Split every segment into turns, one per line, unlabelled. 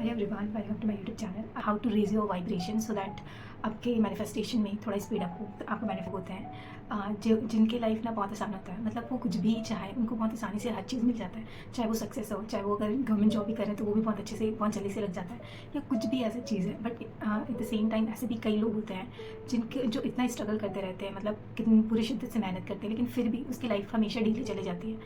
Hi everyone, welcome to my YouTube channel. How to raise your vibration so that आपके manifestation में थोड़ा speed up हो। तो आपको मैनिफेस्ट होते हैं जो जिनके लाइफ ना बहुत आसान होता है, मतलब वो कुछ भी चाहे उनको बहुत आसानी से हर चीज़ मिल जाता है। चाहे वो सक्सेस हो, चाहे वो अगर गवर्नमेंट जॉब भी करें तो वो भी बहुत अच्छे से बहुत जल्दी से लग जाता है, या कुछ भी ऐसी चीज़ है। But at the same time ऐसे भी कई लोग होते हैं जिनके जो इतना स्ट्रगल करते रहते हैं, मतलब कितनी पूरी शिद्दत से मेहनत करते हैं, लेकिन फिर भी उसकी लाइफ हमेशा ढीली चली जाती है।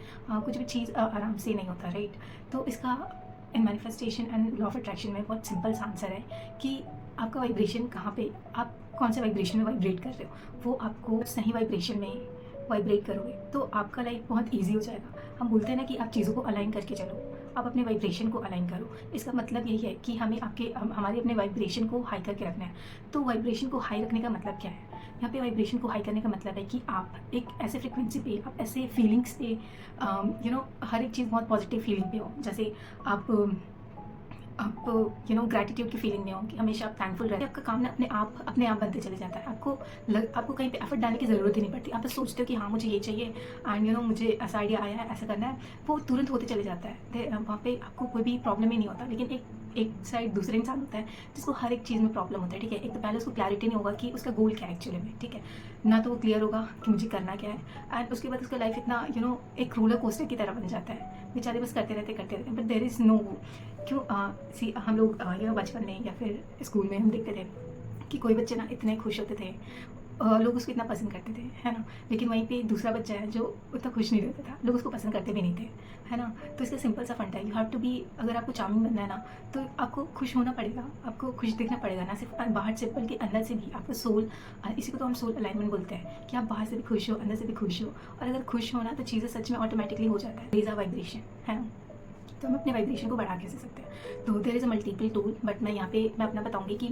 कुछ भी चीज़ आराम से नहीं होता, राइट। तो इसका in manifestation and law of attraction में बहुत सिंपल सा आंसर है कि आपका वाइब्रेशन कहाँ पे, आप कौन से वाइब्रेशन में वाइब्रेट कर रहे हो। वो आपको सही वाइब्रेशन में वाइब्रेट करोगे तो आपका लाइफ बहुत ईजी हो जाएगा। हम बोलते हैं ना कि आप चीज़ों को अलाइन करके चलो, आप अपने वाइब्रेशन को अलाइन करो। इसका मतलब यही है कि हमें हमारे अपने वाइब्रेशन को हाई करके रखना है। तो वाइब्रेशन को हाई रखने का मतलब क्या है? यहाँ पे वाइब्रेशन को हाई करने का मतलब है कि आप एक ऐसे फ्रिक्वेंसी पे, आप ऐसे फीलिंग्स पे, हर एक चीज़ बहुत पॉजिटिव फीलिंग पे हो। जैसे आप ग्रैटिट्यूड की फीलिंग में हो कि हमेशा आप थैंकफुल रहते हैं। आपका काम ना अपने आप बनते चले जाता है। आपको कहीं पे एफर्ट डालने की ज़रूरत ही नहीं पड़ती। आप बस सोचते हो कि हाँ मुझे ये चाहिए एंड मुझे ऐसा आइडिया आया है, ऐसा करना है, वो तुरंत होते चले जाता है। वहाँ पे आपको कोई भी प्रॉब्लम ही नहीं होता। लेकिन एक साइड दूसरे इंसान होता है जिसको हर एक चीज़ में प्रॉब्लम होता है, ठीक है। एक तो पहले उसको क्लैरिटी नहीं होगा कि उसका गोल क्या है एक्चुअली में, ठीक है। ना तो वो क्लियर होगा कि मुझे करना क्या है, एंड उसके बाद उसका लाइफ इतना एक रोलर कोस्टर की तरह बन जाता है। बेचारे बस करते रहते बट देयर इज़ नो क्यों। हम लोग बचपन में या फिर स्कूल में हम देखते थे कि कोई बच्चे ना इतने खुश होते थे, लोग उसको इतना पसंद करते थे, है ना। लेकिन वहीं पे दूसरा बच्चा है जो उतना खुश नहीं रहता था, लोग उसको पसंद करते भी नहीं थे, है ना। तो इसका सिंपल सा फंडा है, यू हैव टू बी, अगर आपको चार्मिंग बनना है ना तो आपको खुश होना पड़ेगा, आपको खुश दिखना पड़ेगा, ना सिर्फ बाहर से बल्कि अंदर से भी। आपका सोल, इसी को तो हम सोल अलाइनमेंट बोलते हैं कि आप बाहर से भी खुश हो, अंदर से भी खुश हो। और अगर खुश होना तो चीज़ें सच में ऑटोमेटिकली हो जाता है। रेज अ वाइब्रेशन, है ना। तो हम अपने वाइब्रेशन को बढ़ा कैसे सकते हैं? तो there is a multiple tool, but मैं यहाँ पे मैं अपना बताऊँगी कि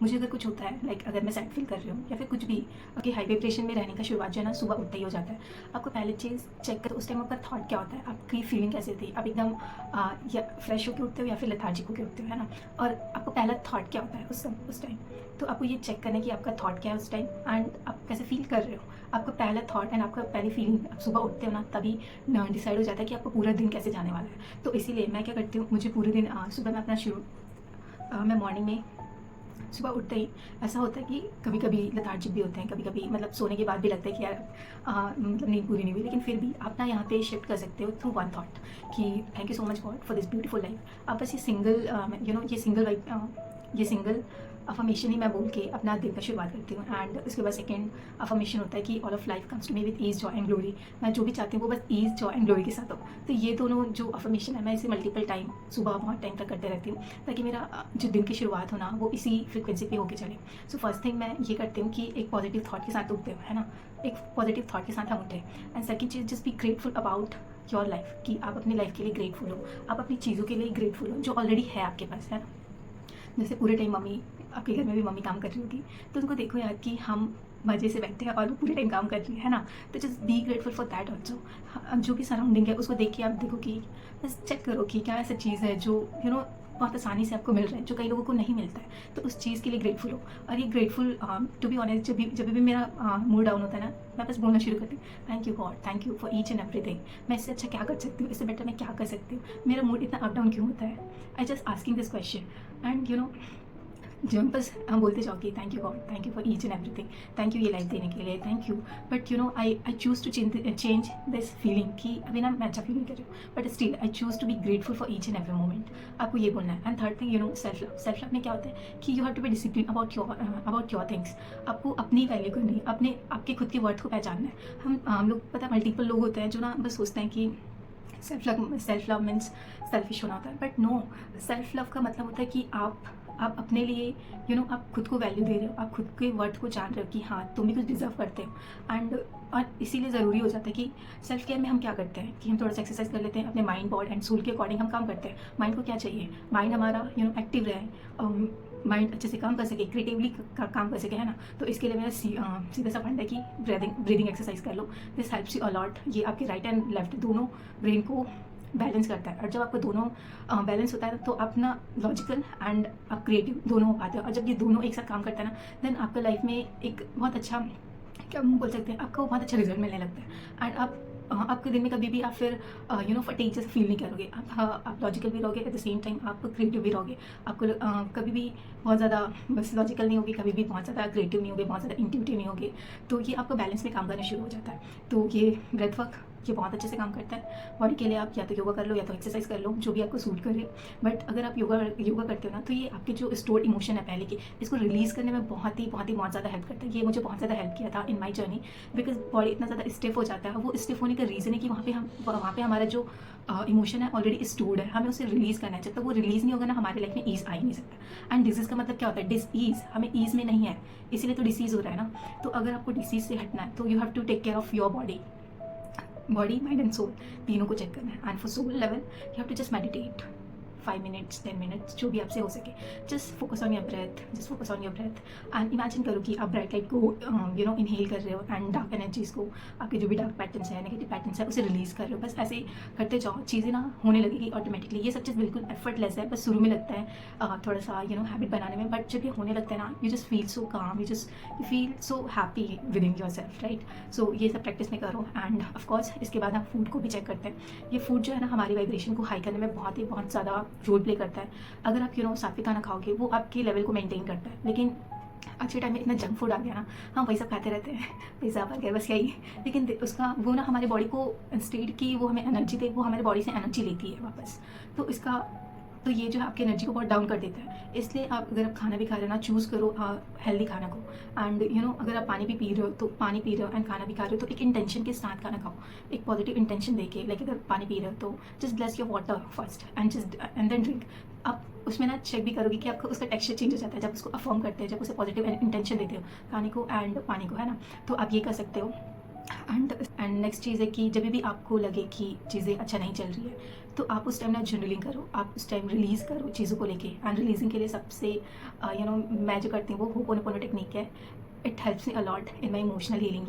मुझे अगर कुछ होता है, लाइक अगर मैं सैड फील कर रही हूँ या फिर कुछ भी, कि हाई वाइब्रेशन में रहने का शुरुआत जो है ना सुबह उठते ही हो जाता है। आपको पहले चीज़ चेक करो उस टाइम आपका थॉट क्या होता है, आपकी फीलिंग कैसे थी, आप एकदम या फ्रेश होकर उठते हो या फिर लेथार्जिक होकर उठते हो, है ना। और आपको पहला थॉट क्या होता है उस टाइम। तो आपको ये चेक करना है कि आपका थॉट क्या है उस टाइम एंड आप कैसे फील कर रहे हो। आपका पहला थॉट एंड आपका पहली फीलिंग, आप सुबह उठते हो ना तभी डिसाइड हो जाता है कि आपको पूरा दिन कैसे जाने वाला है। तो इसीलिए मैं क्या करती हूँ, मुझे पूरे दिन सुबह मैं अपना मैं मॉर्निंग में सुबह उठते ही ऐसा होता है कि कभी कभी लेथार्जिक भी होते हैं, कभी कभी मतलब सोने के बाद भी लगता है कि यार मतलब नींद पूरी नहीं हुई। लेकिन फिर भी आप ना यहाँ पे शिफ्ट कर सकते हो थ्रू वन थॉट कि thank you so much God for this beautiful life. आप बस ये सिंगल अफर्मेशन ही मैं बोल के अपना दिन का शुरुआत करती हूँ। एंड उसके बाद सेकंड अफर्मेशन होता है कि all of life comes to me with ease, joy and glory. मैं जो भी चाहती हूँ वो बस ईज, जॉय एंड ग्लोरी के साथ हो। तो ये दोनों जो अफर्मेशन है मैं इसे मल्टीपल टाइम सुबह बहुत टाइम तक करते रहती हूँ, ताकि मेरा जो दिन की शुरुआत हो ना वो इसी फ्रिक्वेंसी पे होके चले। सो फर्स्ट थिंग मैं ये करती हूँ कि एक पॉजिटिव थॉट के साथ उठते हो, है ना। एक पॉजिटिव थॉट के साथ हम उठे। And second cheese, just be grateful about your life, कि आप अपनी लाइफ के लिए ग्रेटफुल हो, आप अपनी चीज़ों के लिए ग्रेटफुल हो जो ऑलरेडी है आपके पास, है ना। जैसे पूरे टाइम मम्मी, आपके घर में भी मम्मी काम कर रही होगी, तो उनको देखो यार कि हम मज़े से बैठे हैं और वो पूरे टाइम काम कर रही है ना। तो just be grateful for that also. जो भी सराउंडिंग है उसको देख के आप देखो कि बस चेक करो कि क्या ऐसा चीज़ है जो बहुत आसानी से आपको मिल रहा है, जो कई लोगों को नहीं मिलता है। तो उस चीज़ के लिए ग्रेटफुल हो। और ये ग्रेटफुल, टू बी ऑनेस्ट, जब भी मेरा मूड डाउन होता है ना, मैं बस बोलना शुरू करती हूँ, thank you God, thank you for each and everything. मैं इससे अच्छा क्या कर सकती हूँ, इससे बेटर मैं क्या कर सकती हूँ, मेरा मूड इतना अप डाउन क्यों होता है। I just asking this question and जो हम बस हम बोलते जाओ कि thank you God, thank you for each and everything, thank you ये लाइफ देने के लिए, thank you. But I choose to change this feeling कि अभी ना मैं अच्छा फील नहीं कर रही हूँ, but still I choose to be grateful for each and every moment. आपको ये बोलना है। And third thing self love. Self love में क्या होता है कि you have to be discipline about your things. आपको अपनी वैल्यू करनी है, आपके खुद के वर्थ को पहचानना है। हम लोग पता है मल्टीपल लोग होते हैं जो ना बस सोचते हैं कि सेल्फ लव मीन्स सेल्फिश होना होता है। बट नो, सेल्फ लव का मतलब होता है कि आप अपने लिए आप खुद को वैल्यू दे रहे हो, आप खुद के वर्थ को जान रहे हो कि हाँ तुम भी कुछ डिजर्व करते हो। एंड और इसीलिए ज़रूरी हो जाता है कि सेल्फ केयर में हम क्या करते हैं कि हम थोड़ा सा एक्सरसाइज कर लेते हैं, अपने माइंड, बॉडी एंड सोल के अकॉर्डिंग हम काम करते हैं। माइंड को क्या चाहिए, माइंड हमारा एक्टिव रहे, माइंड अच्छे से काम कर सके, क्रिएटिवली काम कर सके, है ना। तो इसके लिए मेरा सीधा सा फंड है कि ब्रीदिंग एक्सरसाइज कर लो। This helps you a lot. ये आपके राइट एंड लेफ्ट दोनों ब्रेन को बैलेंस करता है। और जब आपको दोनों बैलेंस होता है तो आप ना लॉजिकल एंड आप क्रिएटिव दोनों हो पाते हो। और जब ये दोनों एक साथ काम करता है ना, देन आपका लाइफ में एक बहुत अच्छा, क्या बोल सकते हैं, आपको बहुत अच्छा रिजल्ट मिलने लगता है। एंड आप आपके दिन में कभी भी आप फिर फटीग जैसे फील नहीं करोगे। आप लॉजिकल भी रहोगे, एट द सेम टाइम आप क्रिएटिव भी रहोगे। आपको कभी भी बहुत ज़्यादा बस लॉजिकल नहीं होगी, कभी भी बहुत ज़्यादा क्रिएटिव नहीं होगे, बहुत ज़्यादा इंट्यूटिव नहीं होगे। तो ये आपको बैलेंस में काम करना शुरू हो जाता है। तो ये ब्रेथ वर्क ये बहुत अच्छे से काम करता है बॉडी के लिए। आप या तो योगा कर लो या तो एक्सरसाइज कर लो, जो भी आपको सूट करे। बट अगर आप योगा करते हो ना, तो ये आपके जो स्टोर इमोशन है पहले की, इसको रिलीज़ करने में बहुत ज़्यादा हेल्प करता है। ये मुझे बहुत ज़्यादा हेल्प किया था इन माई जर्नी, बिकॉज बॉडी इतना ज़्यादा स्टिफ हो जाता है। वो स्टिफ होने का रीज़न है कि वहाँ पे हमारा जो इमोशन है ऑलरेडी स्टोर्ड है, हमें उसे रिलीज़ करना है। जब तक वो रिलीज़ नहीं होगा ना, हमारे लाइफ में ईज़ आ ही नहीं सकता। एंड डिजीज़ का मतलब क्या होता है? डिस-ईज़, हमें ईज़ में नहीं है, इसीलिए तो डिसीज़ हो रहा है ना। तो अगर आपको डिसीज़ से हटना है तो you have to take care of your body, mind and soul, तीनों को चेक करना है। And for soul level you have to just meditate 5 minutes 10 minutes, जो भी आपसे हो सके। Just focus on your breath and imagine करो कि आप ब्राइट लाइट को इनहेल कर रहे हो एंड डार्क एनर्जीज को, आपके जो भी डार्क पैटर्न्स है, नेगेटिव पैटर्न्स है, उसे रिलीज़ कर रहे हो। बस ऐसे करते जाओ, चीज़ें ना होने लगेगी ऑटोमेटिकली। ये सब चीज़ बिल्कुल एफर्टलेस है, बस शुरू में लगता है थोड़ा सा हैबिट बनाने में। बट जब ये होने लगता है ना, you just feel so calm, you feel so happy with in your self, right. So ये सब प्रैक्टिस में करो। एंड ऑफकोर्स इसके बाद हम फूड को भी चेक करते हैं। ये फूड जो है ना, हमारी वाइब्रेशन को हाई करने में बहुत ज़्यादा रोल प्ले करता है। अगर आप सात्विक खाना खाओगे, वो आपके लेवल को मेंटेन करता है। लेकिन आज के टाइम में इतना जंक फूड आ गया ना, हम वही सब खाते रहते हैं, पिज़्ज़ा बर्गर बस यही। लेकिन उसका वो ना हमारे बॉडी को इंस्टेड की वो हमें एनर्जी दे, वो हमारे बॉडी से एनर्जी लेती है वापस। तो ये जो है आपकी एनर्जी को बहुत डाउन कर देता है। इसलिए आप अगर आप खाना भी खा रहे हो ना, चूज़ करो हेल्दी खाना को। एंड अगर आप पानी भी पी रहे हो तो पानी पी रहे हो, एंड खाना भी खा रहे हो तो एक इंटेंशन के साथ खाना खाओ, एक पॉजिटिव इंटेंशन देके। लाइक अगर पानी पी रहे हो तो just bless your water first and then drink. आप उसमें ना चेक भी करोगे कि आपका उसका टेक्सचर चेंज हो जाता है जब उसको अफर्म करते हैं, जब उसे पॉजिटिव इंटेंशन देते हो खाने को एंड पानी को, है ना। तो आप ये कर सकते हो। एंड नेक्स्ट चीज़ है कि जब भी आपको लगे कि चीज़ें अच्छा नहीं चल रही है, तो आप उस टाइम ना जर्नलिंग करो, आप उस टाइम रिलीज़ करो चीज़ों को लेके। एंड रिलीजिंग के लिए सबसे मैं जो करती हूँ वो होपोनोपोनो टेक्निक है। It helps me a lot in my emotional healing.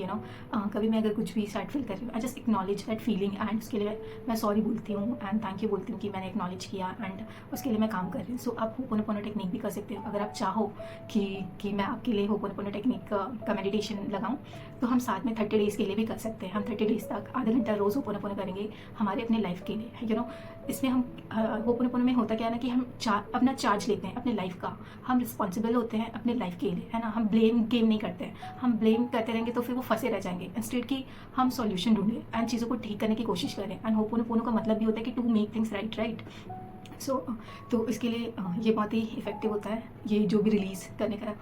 कभी मैं अगर कुछ भी सैड फील कर रही हूँ, I just acknowledge that feeling and उसके लिए मैं सॉरी बोलती हूँ एंड थैंक यू बोलती हूँ कि मैंने एक्नॉलेज किया एंड उसके लिए मैं काम कर रही हूँ। सो आप होपोनोपोनो टेक्निक भी कर सकते हो। अगर आप चाहो कि मैं आपके लिए होपोनोपोनो टेक्निक का मेडिटेशन लगाऊँ, तो हम साथ में 30 डेज़ के लिए भी कर सकते हैं। हम 30 डेज़ तक आधा घंटा रोज़ होपोनोपोनो करेंगे हमारे अपने लाइफ के लिए। इसमें हम होपोनोपोनो में होता क्या है ना, कि हम अपना चार्ज लेते हैं अपने लाइफ का। हम रिस्पॉन्सिबल होते हैं अपने लाइफ के लिए, है ना। हम ब्लेम गेम नहीं करते हैं। हम ब्लेम करते रहेंगे तो फिर वो फंसे रह जाएंगे। इंस्टेड कि हम सॉल्यूशन ढूंढें एंड चीज़ों को ठीक करने की कोशिश करें। एंड होपोनोपोनो का मतलब भी होता है कि टू मेक थिंग्स राइट। सो तो इसके लिए ये बहुत ही इफेक्टिव होता है, ये जो भी रिलीज़ करने का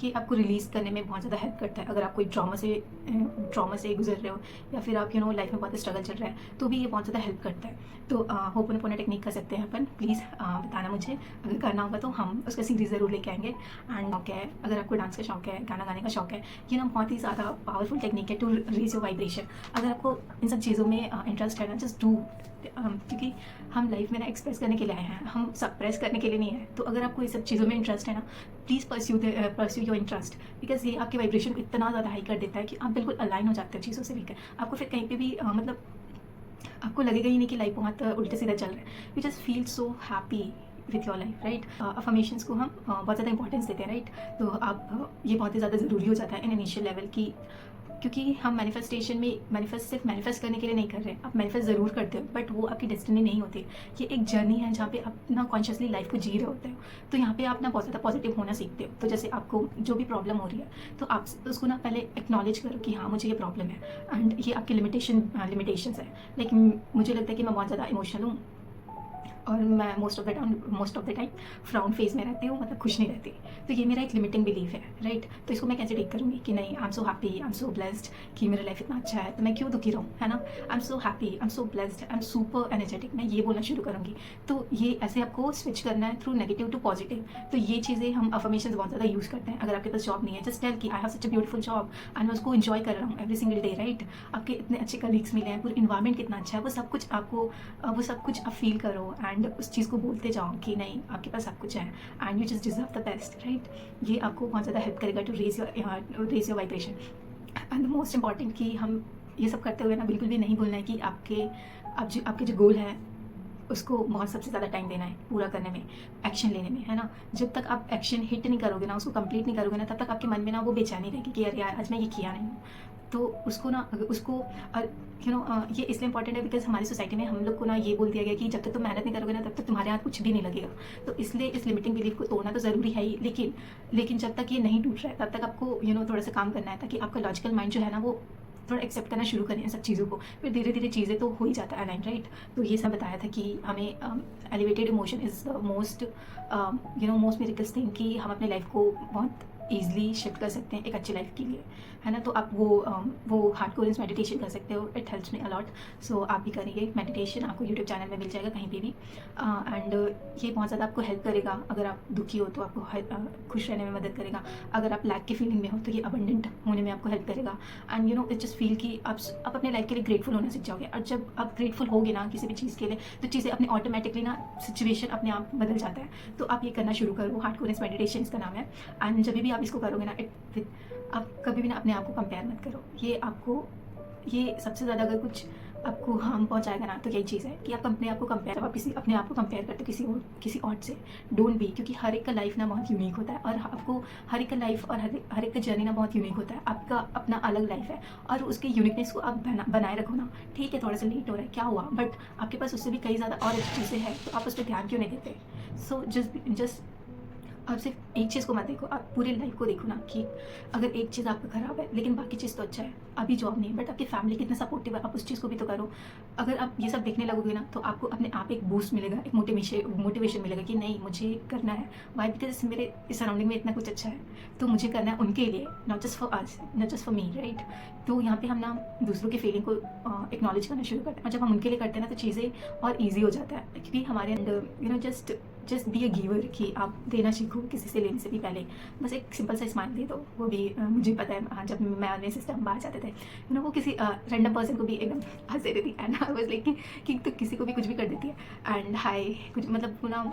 ये आपको रिलीज़ करने में बहुत ज़्यादा हेल्प करता है। अगर आप कोई ट्रॉमा से गुजर रहे हो, या फिर आप लाइफ में बहुत स्ट्रगल चल रहा है, तो भी ये बहुत ज़्यादा हेल्प करता है। तो होपोनोपोनो टेक्निक कर सकते हैं अपन। प्लीज़ बताना मुझे, अगर करना होगा तो हम उसका सीरीज़ ज़रूर लेके आएंगे। एंड शौक है, अगर आपको डांस का शौक है, गाना गाने का शौक है, ये ना बहुत ही ज़्यादा पावरफुल टेक्निक है टू रेज योर वाइब्रेशन। अगर आपको इन सब चीज़ों में इंटरेस्ट है ना, जस्ट डू। क्योंकि हम लाइफ में ना एक्सप्रेस करने के लिए आए हैं, हम सप्रेस करने के लिए नहीं है। तो अगर आपको ये सब चीज़ों में इंटरेस्ट है ना, please pursue your interest, because ये आपके वाइब्रेशन को इतना ज़्यादा हाई कर देता है कि आप बिल्कुल अलाइन हो जाते हो चीज़ों से लेकर। आपको फिर कहीं पे भी मतलब आपको लगेगा ही नहीं कि लाइफ बहुत उल्टे सीधा चल रहा है। You just feel so happy with your life, right. Affirmations को हम बहुत ज़्यादा इंपॉर्टेंस देते हैं, राइट। तो आप ये बहुत ही ज़्यादा ज़रूरी हो जाता है इन इनिशियल लेवल की, क्योंकि हम मैनिफेस्टेशन में सिर्फ मैनिफेस्ट करने के लिए नहीं कर रहे हैं। आप मैनिफेस्ट ज़रूर करते हो, बट वो आपकी डेस्टिनी नहीं होती। ये एक जर्नी है जहाँ पे आप ना कॉन्शियसली लाइफ को जी रहे होते हो। तो यहाँ पे आप ना बहुत ज़्यादा पॉजिटिव होना सीखते हो। तो जैसे आपको जो भी प्रॉब्लम हो रही है, तो आप उसको ना पहले एक्नॉलेज करो कि हाँ, मुझे ये प्रॉब्लम है एंड ये आपकी लिमिटेशंस है। लेकिन मुझे लगता है कि मैं बहुत ज़्यादा इमोशनल हूँ और मैं most of the time frown phase में रहती हूँ, मतलब खुश नहीं रहती। तो ये मेरा एक लिमिटिंग बिलीफ है, राइट। तो इसको मैं कैसे टेक करूँगी कि नहीं, I am so happy, I am so blessed कि मेरा लाइफ इतना अच्छा है, तो मैं क्यों दुखी रहूँ, है ना। I am so happy, I am so blessed, I am super energetic, मैं ये बोलना शुरू करूँगी। तो ये ऐसे आपको स्विच करना है थ्रू नेगेटिव टू पॉजिटिव। तो ये चीज़ें हम अफर्मेशंस बहुत ज़्यादा यूज़ करते हैं। अगर आपके पास जॉब नहीं है, जस्ट टेल कि I have such a beautiful job and मैं उसको इन्जॉय कर रहा हूँ एवरी सिंगल डे, राइट। आपके इतने अच्छे कलीग्स मिले हैं, पूरे इन्वायरमेंट कितना अच्छा है, वो सब कुछ आप फील करो एंड उस चीज़ को बोलते जाओ कि नहीं, आपके पास सब कुछ है and you just deserve the best, right. ये आपको बहुत ज़्यादा हेल्प करेगा to raise your vibration. And the most important कि हम ये सब करते हुए ना बिल्कुल भी नहीं भूलना है कि आपके जो गोल है उसको बहुत सबसे ज़्यादा टाइम देना है पूरा करने में, एक्शन लेने में, है ना। जब तक आप एक्शन हिट नहीं करोगे ना, उसको कंप्लीट नहीं करोगे ना, तब तक आपके मन में ना वो बेचैनी रहेगी कि यार आज मैं ये किया नहीं हूँ। तो उसको ना अगर उसको ये इसलिए इंपॉर्टेंट है बिकॉज हमारी सोसाइटी में हम लोग को ना ये बोल दिया गया कि जब तक तुम मेहनत नहीं करोगे ना तब तक तुम्हारे हाथ कुछ भी नहीं लगेगा। तो इसलिए इस लिमिटिंग बिलीफ को तोड़ना तो ज़रूरी है ही, लेकिन जब तक ये नहीं टूट रहा है तब तक आपको थोड़ा सा काम करना है, ताकि आपका लॉजिकल माइंड जो है ना वो थोड़ा एक्सेप्ट करना शुरू करें सब चीज़ों को, फिर धीरे धीरे चीज़ें तो हो ही जाता है अलाइन, राइट। तो ये सब बताया था कि हमें elevated emotion is the most most miracles thing, कि हम अपने लाइफ को बहुत ईजिली शिफ्ट कर सकते हैं एक अच्छी लाइफ के लिए, है ना। तो आप वो हार्डकोर मेडिटेशन कर सकते हो, इट हेल्प्स मी अलॉट। सो आप भी करिए मेडिटेशन, आपको यूट्यूब चैनल में मिल जाएगा कहीं पे भी, एंड ये बहुत ज़्यादा आपको हेल्प करेगा। अगर आप दुखी हो तो आपको खुश रहने में मदद करेगा, अगर आप लैक की फीलिंग में हो तो ये अबंडेंट होने में आपको हेल्प करेगा। एंड इट जस्ट फील कि आप अपने लाइफ के लिए ग्रेटफुल होना सीख जाओगे, और जब आप ग्रेटफुल होगे ना किसी भी चीज़ के लिए तो चीज़ें अपने ऑटोमेटिकली ना सिचुएशन अपने आप बदल जाता है। तो आप ये करना शुरू करो, हार्डकोर मेडिटेशन इसका नाम है। एंड जब भी आप इसको करोगे ना आप कभी भी ना अपने आप को कंपेयर मत करो। ये सबसे ज़्यादा अगर कुछ आपको हार्म पहुंचाएगा ना तो यही चीज़ है कि आप अपने आप को कंपेयर अपने आप को कंपेयर करते हो किसी और से, डोंट बी। क्योंकि हर एक का लाइफ ना बहुत यूनिक होता है, और आपको हर एक का लाइफ और हर एक का जर्नी ना बहुत यूनिक होता है। आपका अपना अलग लाइफ है, और उसके यूनिकनेस को आप बनाए रखो ना। ठीक है, थोड़ा सा लेट हो रहा है, क्या हुआ, बट आपके पास उससे भी कई ज़्यादा और अच्छी चीज़ें हैं, तो आप उस पर ध्यान क्यों नहीं देते। सो जस्ट आप सिर्फ एक चीज़ को मत देखो, आप पूरे लाइफ को देखो ना, कि अगर एक चीज़ आपका ख़राब है लेकिन बाकी चीज़ तो अच्छा है, अभी जॉब नहीं है बट आपकी फैमिली कितना सपोर्टिव है, आप उस चीज़ को भी तो करो। अगर आप ये सब देखने लगोगे ना तो आपको अपने आप एक बूस्ट मिलेगा, एक मोटिवेशन मिलेगा कि नहीं मुझे करना है। वाई? बिकॉज मेरे इस सराउंडिंग में इतना कुछ अच्छा है तो मुझे करना है उनके लिए, not just for us, not just for me, right. तो यहाँ पे हम ना दूसरों की फीलिंग को एक्नॉलेज करना शुरू करते हैं, और जब हम उनके लिए करते हैं ना तो चीज़ें और ईजी हो जाता है। क्योंकि हमारे अंदर जस्ट बी अ गिवर, कि आप देना सीखो किसी से लेने से भी पहले। बस एक सिंपल सा स्माइल दे दो, वो भी मुझे पता है जब मैं अपने सिस्टम बाहर जाते थे वो किसी रैंडम पर्सन को भी एकदम हंस दे देती, एंड आई वाज लाइक कि तो किसी को भी कुछ भी कर देती है, एंड हाय कुछ मतलब वो ना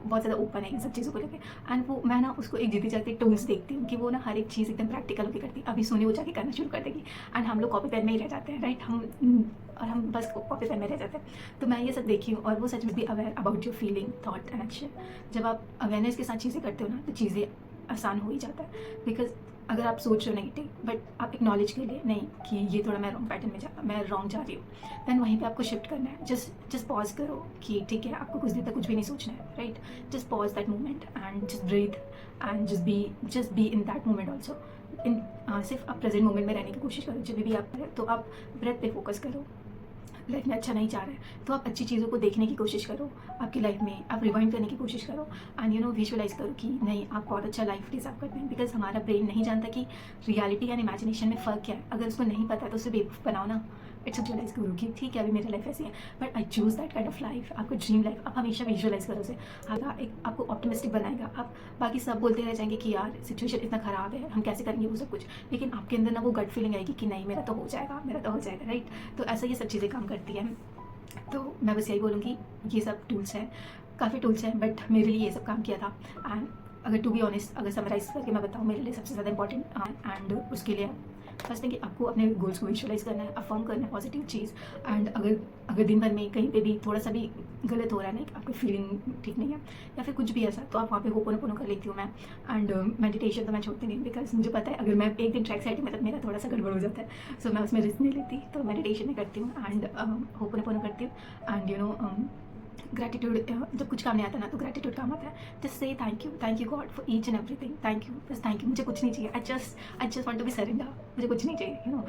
बहुत ज़्यादा ओपन है इन सब चीज़ों को लेकर। एंड वो मैं ना उसको एक जीती जाती टूल्स देखती हूँ कि वो ना हर एक चीज़ एकदम प्रैक्टिकल होकर करती है। अभी सोनी वो जाके करना शुरू कर देगी, एंड हम लोग कॉपी पेन में ही रह जाते हैं, राइट। हम बस कॉपी पेन में रह जाते हैं। तो मैं ये सब देखी हूँ, और वो सच में भी aware about your feeling, thought and action. जब आप अवेयरनेस के साथ चीज़ें करते हो ना तो चीज़ें आसान हो ही जाता है। बिकॉज अगर आप सोच रहे हो नेगेटिव बट आप एक्नॉलेज के लिए नहीं कि ये थोड़ा मैं रॉन्ग पैटर्न में मैं रॉन्ग जा रही हूँ, दैन वहीं पे आपको शिफ्ट करना है। जस्ट पॉज करो कि ठीक है, आपको कुछ देर तक कुछ भी नहीं सोचना है, right. Just pause that moment and just breathe and just be in that moment also. सिर्फ आप प्रेजेंट मोमेंट में रहने की कोशिश करो। जब भी आप तो आप ब्रेथ पे फोकस करो। लाइफ में अच्छा नहीं जा रहा है तो आप अच्छी चीज़ों को देखने की कोशिश करो, आपकी लाइफ में आप रिवाइंड करने की कोशिश करो, एंड विजुअलाइज करो कि नहीं आप बहुत अच्छा लाइफ डिजर्व करते हैं। बिकॉज हमारा ब्रेन नहीं जानता कि रियलिटी एंड इमेजिनेशन में फ़र्क क्या है। अगर उसको नहीं पता है तो उसे बेवकूफ़ बनाओ ना। इट्स विजुअलाइज करो कि ठीक है अभी मेरी लाइफ ऐसी है but I choose that kind of life. आपको ड्रीम लाइफ आप हमेशा विजुअलाइज करो उसे, आपको ऑप्टिमिस्टिक बनाएगा। आप बाकी सब बोलते रह जाएंगे कि यार सिचुएशन इतना ख़राब है, हम कैसे करेंगे वो सब कुछ, लेकिन आपके अंदर ना वो गट फीलिंग आएगी कि नहीं मेरा तो हो जाएगा, राइट। तो ऐसा ये सब चीज़ें काम करती हैं। तो मैं बस यही बोलूँगी, ये सब टूल्स हैं, काफ़ी टूल्स हैं, बट मेरे लिए ये सब काम किया था। एंड अगर टू बी ऑनेस्ट अगर समराइज़ करके मैं बताऊँ मेरे लिए सबसे ज़्यादा इंपॉर्टेंट एंड उसके लिए फर्स्ट थिंग कि आपको अपने गोल्स को विजुअलाइज करना है, अफर्म करना है पॉजिटिव चीज़। एंड अगर दिन भर में कहीं पे भी थोड़ा सा भी गलत हो रहा है ना, आपकी फीलिंग ठीक नहीं है या फिर कुछ भी ऐसा, तो आप वहाँ पे होपोनोपोनो कर लेती हूँ मैं। एंड मेडिटेशन तो मैं छोड़ती नहीं, बिकॉज मुझे पता है अगर मैं एक दिन ट्रैक साइड मतलब मेरा थोड़ा सा गड़बड़ हो जाता है, सो मैं उसमें रिस्क नहीं लेती, तो मेडिटेशन में करती हूँ एंड होपोनोपोनो करती हूँ। एंड ग्रैटिट्यूड, जब कुछ काम नहीं आता ना तो ग्रैटिट्यूड काम आता है। Just say thank you God for each and everything, thank you, बस थैंक यू। मुझे कुछ नहीं चाहिए, I just want to be surrender, मुझे कुछ नहीं चाहिए,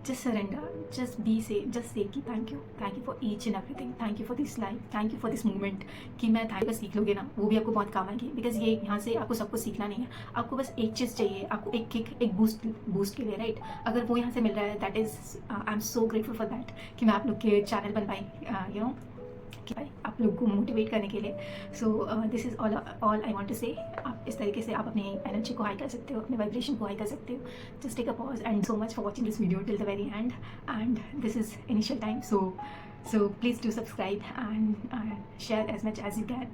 जस्ट सरेंडर, जस्ट से कि thank you for each and everything, thank you for this life, thank you for this moment. कि मैं थैंक यू सीख लोगे ना वो भी आपको बहुत काम आएगी। बिकॉज ये यहाँ से आपको सब कुछ सीखना नहीं है, आपको बस एक चीज़ चाहिए, आपको एक किक, एक बूस्ट के लिए, राइट। अगर वो यहाँ से मिल रहा है that is I am so grateful for that कि मैं आप लोग के चैनल बन पाई, कि भाई आप लोग को मोटिवेट करने के लिए। So this is all I want to say. आप इस तरीके से आप अपनी एनर्जी को हाई कर सकते हो, अपने वाइब्रेशन को हाई कर सकते हो। Just take a pause and so much for watching this video till the very end this is initial time, so please do subscribe and share as much as you can.